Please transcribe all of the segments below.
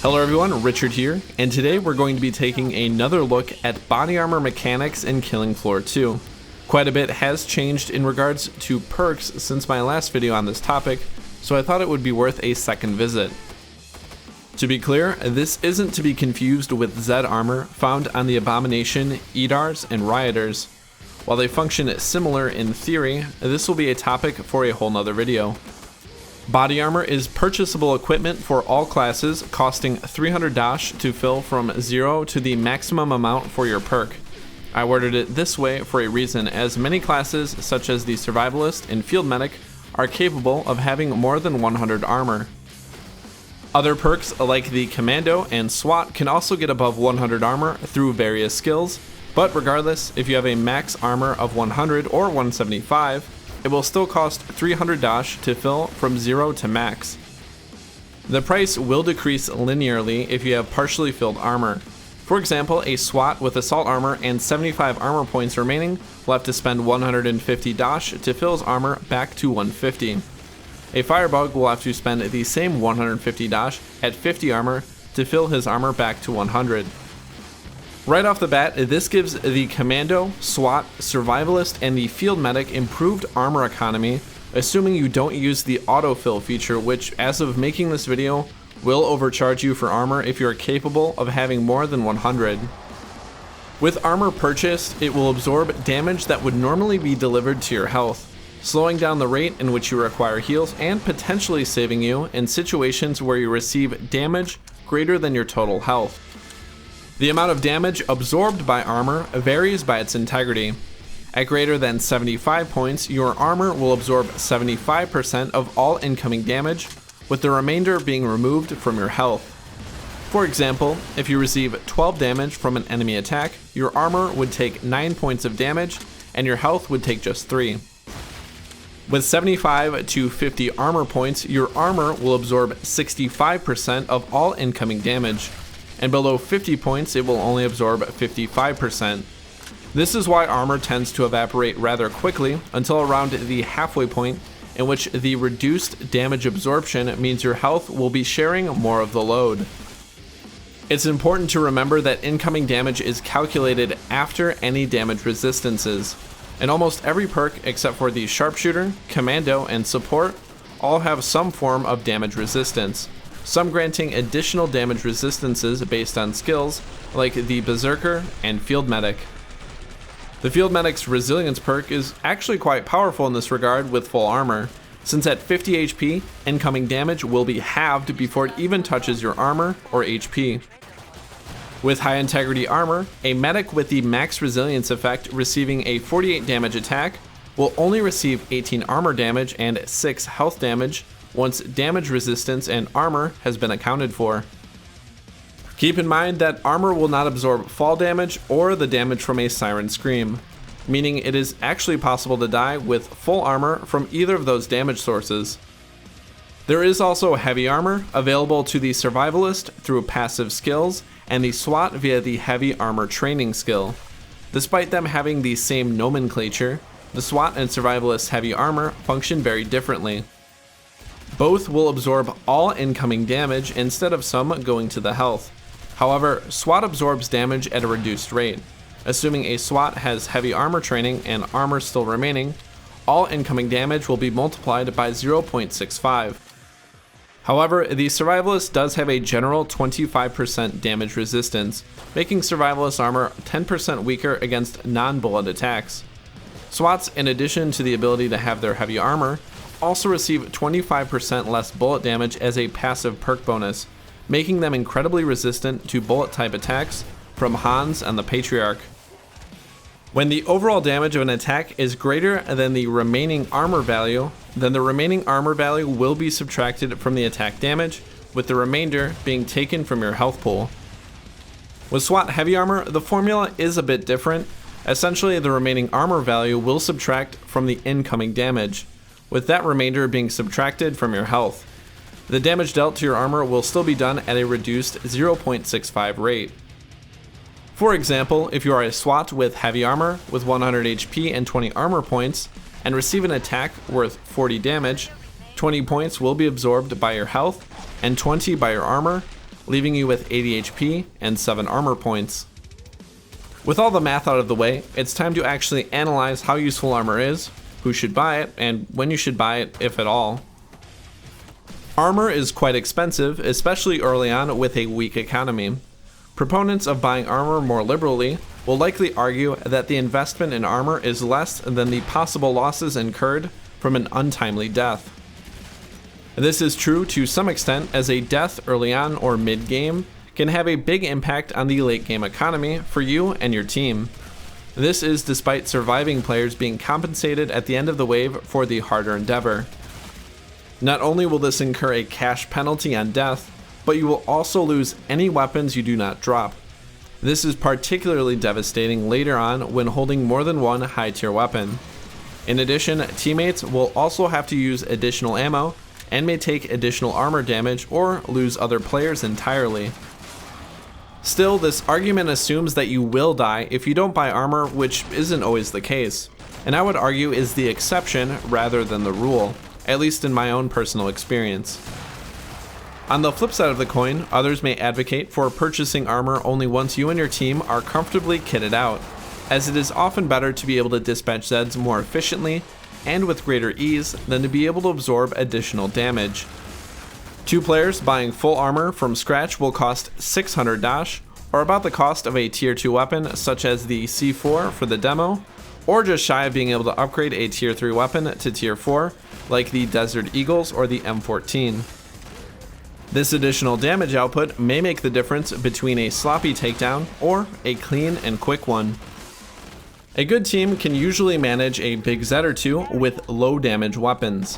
Hello everyone, Richard here, and today we're going to be taking another look at body armor mechanics in Killing Floor 2. Quite a bit has changed in regards to perks since my last video on this topic, so I thought it would be worth a second visit. To be clear, this isn't to be confused with Z armor found on the Abomination, Edars, and Rioters. While they function similar in theory, this will be a topic for a whole nother video. Body armor is purchasable equipment for all classes, costing 300 dash to fill from 0 to the maximum amount for your perk. I worded it this way for a reason, as many classes such as the Survivalist and Field Medic are capable of having more than 100 armor. Other perks like the Commando and SWAT can also get above 100 armor through various skills, but regardless, if you have a max armor of 100 or 175, it will still cost 300 dash to fill from 0 to max. The price will decrease linearly if you have partially filled armor. For example, a SWAT with assault armor and 75 armor points remaining will have to spend 150 dash to fill his armor back to 150. A Firebug will have to spend the same 150 dash at 50 armor to fill his armor back to 100. Right off the bat, this gives the Commando, SWAT, Survivalist, and the Field Medic improved armor economy, assuming you don't use the autofill feature, which, as of making this video, will overcharge you for armor if you are capable of having more than 100. With armor purchased, it will absorb damage that would normally be delivered to your health, slowing down the rate in which you require heals and potentially saving you in situations where you receive damage greater than your total health. The amount of damage absorbed by armor varies by its integrity. At greater than 75 points, your armor will absorb 75% of all incoming damage, with the remainder being removed from your health. For example, if you receive 12 damage from an enemy attack, your armor would take 9 points of damage, and your health would take just 3. With 75 to 50 armor points, your armor will absorb 65% of all incoming damage, and below 50 points it will only absorb 55%. This is why armor tends to evaporate rather quickly until around the halfway point, in which the reduced damage absorption means your health will be sharing more of the load. It's important to remember that incoming damage is calculated after any damage resistances, and almost every perk except for the Sharpshooter, Commando, and Support all have some form of damage resistance, some granting additional damage resistances based on skills like the Berserker and Field Medic. The Field Medic's Resilience perk is actually quite powerful in this regard with full armor, since at 50 HP, incoming damage will be halved before it even touches your armor or HP. With high integrity armor, a medic with the max resilience effect receiving a 48 damage attack will only receive 18 armor damage and 6 health damage once damage resistance and armor has been accounted for. Keep in mind that armor will not absorb fall damage or the damage from a Siren Scream, meaning it is actually possible to die with full armor from either of those damage sources. There is also heavy armor available to the Survivalist through passive skills and the SWAT via the heavy armor training skill. Despite them having the same nomenclature, the SWAT and Survivalist heavy armor function very differently. Both will absorb all incoming damage instead of some going to the health. However, SWAT absorbs damage at a reduced rate. Assuming a SWAT has heavy armor training and armor still remaining, all incoming damage will be multiplied by 0.65. However, the Survivalist does have a general 25% damage resistance, making Survivalist armor 10% weaker against non-bullet attacks. SWATs, in addition to the ability to have their heavy armor, also receive 25% less bullet damage as a passive perk bonus, making them incredibly resistant to bullet type attacks from Hans and the Patriarch. When the overall damage of an attack is greater than the remaining armor value, then the remaining armor value will be subtracted from the attack damage, with the remainder being taken from your health pool. With SWAT heavy armor, the formula is a bit different. Essentially, the remaining armor value will subtract from the incoming damage, with that remainder being subtracted from your health. The damage dealt to your armor will still be done at a reduced 0.65 rate. For example, if you are a SWAT with heavy armor with 100 HP and 20 armor points, and receive an attack worth 40 damage, 20 points will be absorbed by your health and 20 by your armor, leaving you with 80 HP and 7 armor points. With all the math out of the way, it's time to actually analyze how useful armor is, who should buy it, and when you should buy it, if at all. Armor is quite expensive, especially early on with a weak economy. Proponents of buying armor more liberally will likely argue that the investment in armor is less than the possible losses incurred from an untimely death. This is true to some extent, as a death early on or mid-game can have a big impact on the late-game economy for you and your team. This is despite surviving players being compensated at the end of the wave for the harder endeavor. Not only will this incur a cash penalty on death, but you will also lose any weapons you do not drop. This is particularly devastating later on when holding more than one high-tier weapon. In addition, teammates will also have to use additional ammo and may take additional armor damage or lose other players entirely. Still, this argument assumes that you will die if you don't buy armor, which isn't always the case, and I would argue is the exception rather than the rule, at least in my own personal experience. On the flip side of the coin, others may advocate for purchasing armor only once you and your team are comfortably kitted out, as it is often better to be able to dispatch Zeds more efficiently and with greater ease than to be able to absorb additional damage. 2 players buying full armor from scratch will cost 600 Dash, or about the cost of a tier 2 weapon such as the C4 for the demo, or just shy of being able to upgrade a tier 3 weapon to tier 4 like the Desert Eagles or the M14. This additional damage output may make the difference between a sloppy takedown or a clean and quick one. A good team can usually manage a big Zed or 2 with low damage weapons.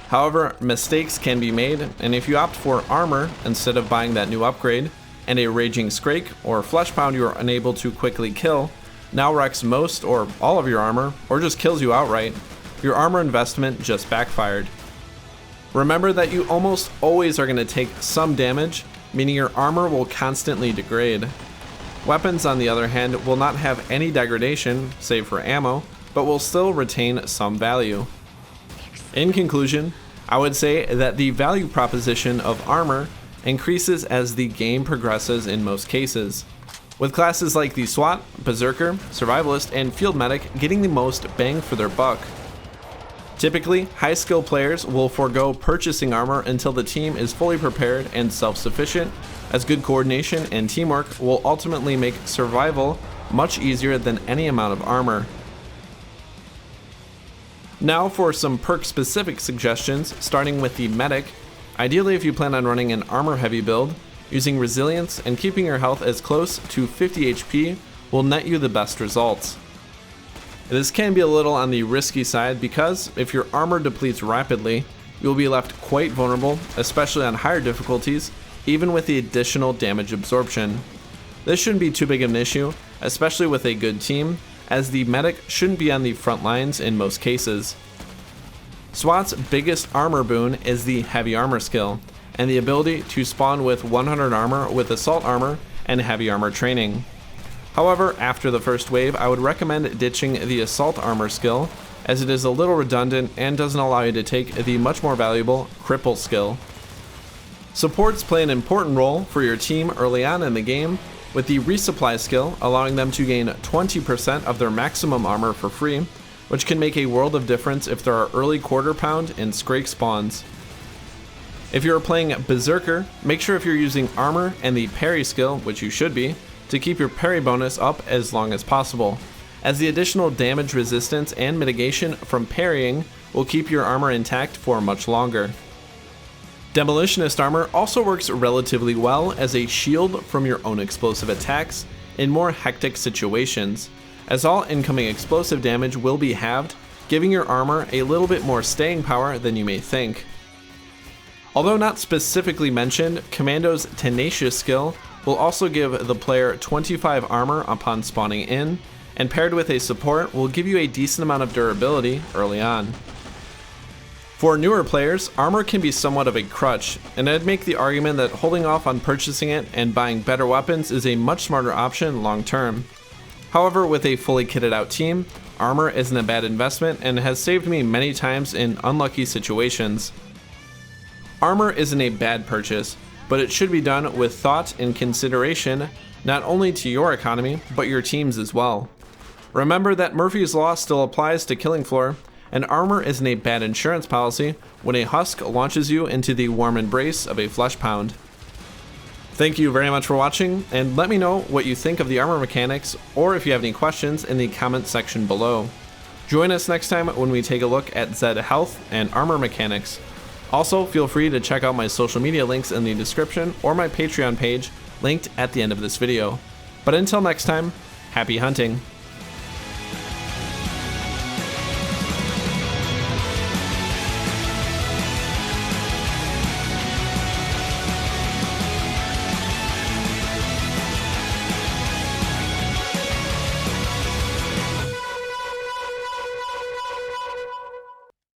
However, mistakes can be made, and if you opt for armor instead of buying that new upgrade, and a Raging Scrake or Flesh Pound you are unable to quickly kill now wrecks most or all of your armor, or just kills you outright, your armor investment just backfired. Remember that you almost always are going to take some damage, meaning your armor will constantly degrade. Weapons, on the other hand, will not have any degradation, save for ammo, but will still retain some value. In conclusion, I would say that the value proposition of armor increases as the game progresses in most cases, with classes like the SWAT, Berserker, Survivalist, and Field Medic getting the most bang for their buck. Typically, high skill players will forego purchasing armor until the team is fully prepared and self-sufficient, as good coordination and teamwork will ultimately make survival much easier than any amount of armor. Now for some perk specific suggestions, starting with the Medic. Ideally, if you plan on running an armor heavy build, using resilience and keeping your health as close to 50 HP will net you the best results. This can be a little on the risky side because if your armor depletes rapidly, you will be left quite vulnerable, especially on higher difficulties, even with the additional damage absorption. This shouldn't be too big of an issue, especially with a good team, as the Medic shouldn't be on the front lines in most cases. SWAT's biggest armor boon is the heavy armor skill, and the ability to spawn with 100 armor with assault armor and heavy armor training. However, after the first wave, I would recommend ditching the assault armor skill, as it is a little redundant and doesn't allow you to take the much more valuable cripple skill. Supports play an important role for your team early on in the game, with the resupply skill allowing them to gain 20% of their maximum armor for free, which can make a world of difference if there are early quarter pound and Scrake spawns. If you are playing Berserker, make sure if you're using armor and the parry skill, which you should be, to keep your parry bonus up as long as possible, as the additional damage resistance and mitigation from parrying will keep your armor intact for much longer. Demolitionist armor also works relatively well as a shield from your own explosive attacks in more hectic situations, as all incoming explosive damage will be halved, giving your armor a little bit more staying power than you may think. Although not specifically mentioned, Commando's Tenacious skill will also give the player 25 armor upon spawning in, and paired with a support will give you a decent amount of durability early on. For newer players, armor can be somewhat of a crutch, and I'd make the argument that holding off on purchasing it and buying better weapons is a much smarter option long term. However, with a fully kitted out team, armor isn't a bad investment and has saved me many times in unlucky situations. Armor isn't a bad purchase, but it should be done with thought and consideration not only to your economy, but your team's as well. Remember that Murphy's Law still applies to Killing Floor, and armor isn't a bad insurance policy when a husk launches you into the warm embrace of a flesh pound. Thank you very much for watching, and let me know what you think of the armor mechanics, or if you have any questions in the comment section below. Join us next time when we take a look at Zed health and armor mechanics. Also, feel free to check out my social media links in the description or my Patreon page, linked at the end of this video. But until next time, happy hunting!